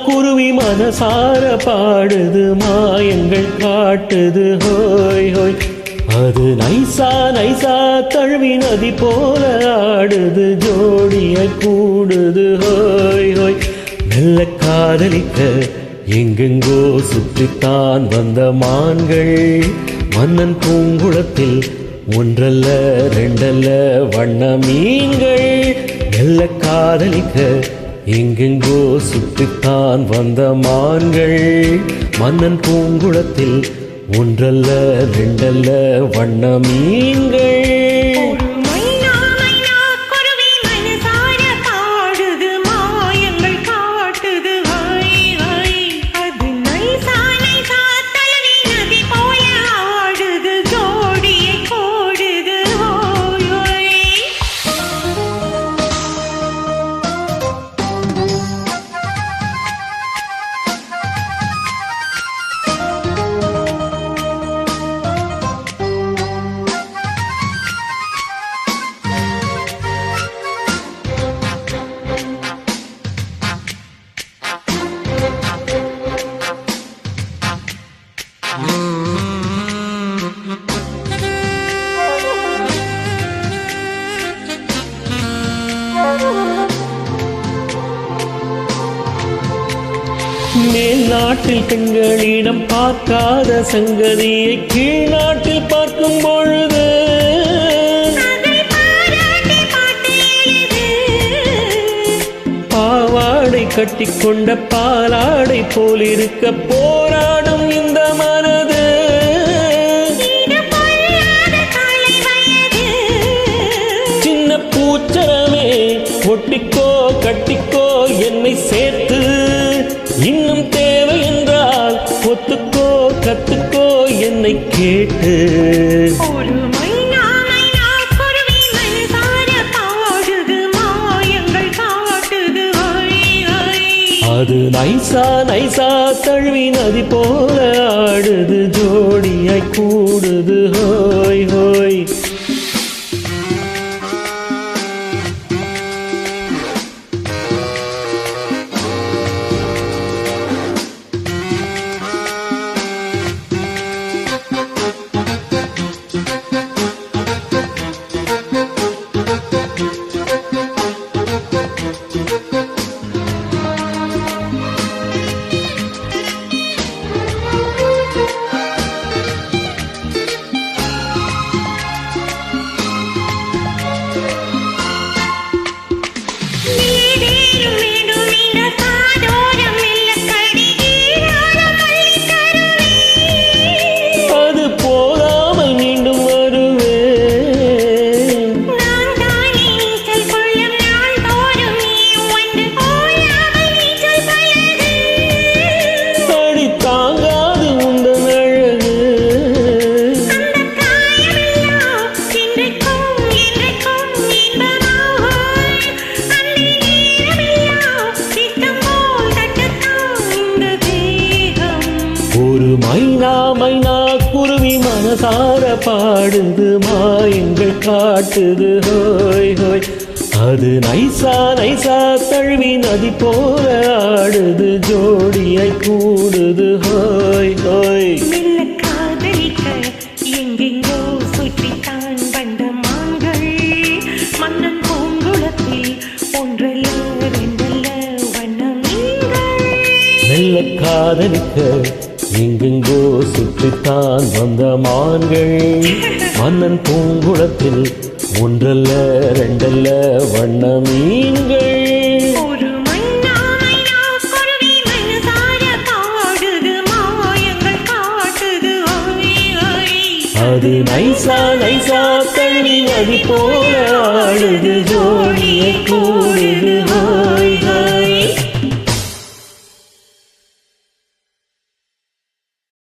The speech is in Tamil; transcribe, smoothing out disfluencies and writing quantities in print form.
குருவி மனசார பாடுது மாயங்கள் காட்டுது ஹோய் ஹோய். அது நைசா நைசா தழுவி நதி போல ஆடுது ஜோடியை கூடுது ஹோய் ஹோய். மெல்ல காதலிக்க எங்கெங்கோ சுற்றித்தான் வந்த மான்கள் மன்னன் பூங்குளத்தில் ஒன்றல்ல ரெண்டல்ல வண்ண மீன்கள். மெல்ல காதலிக்க எங்கெங்கோ சுற்றித்தான் வந்த மான்கள் மன்னன் பூங்குளத்தில் ஒன்றல்ல ரெண்டல்ல வண்ண மீன்கள். மேல் நாட்டில் பெண்களிடம் பார்க்காத சங்கதியை கீழ் நாட்டில் பார்க்கும் பொழுது பாவாடை கட்டிக்கொண்ட பாலாடை போலிருக்க போராடும் இந்த மனது. சின்ன பூச்சரமே ஒட்டிக்கோ கட்டிக்கோ என்னை சேர்த்து, இன்னும் தேவை என்றால் ஒத்துக்கோ கத்துக்கோ என்னை கேட்டு. அது நைசா நைசா தழுவி நதி போல ஆடுது ஜோடியை கூடுது ஹோய் ஹோய். மைனா மைனா குருவி மனசார பாடுது மாயங்கள் காட்டுது ஹோய் ஹோய். அது நைசா நைசா தழுவி நதி போல ஆடுது ஜோடியை கூடுது ஹோய் ஹோய். காதலிக்க எங்கெங்கோ சுற்றித்தான் வந்த மான்கள் மன்னன் பூங்குளத்தில் ஒன்றல்ல ரெண்டல்ல வண்ண மீன்கள். மெல்ல காதலிக்க எங்கெங்கோ சுற்றித்தான் வந்த மான்கள் மன்னன் பூங்குளத்தில் ஒன்றல்ல ரெண்டல்ல வண்ண மீன்கள். அது நைசா நைசா தள்ளி நதி போல ஆடுது ஜோடியை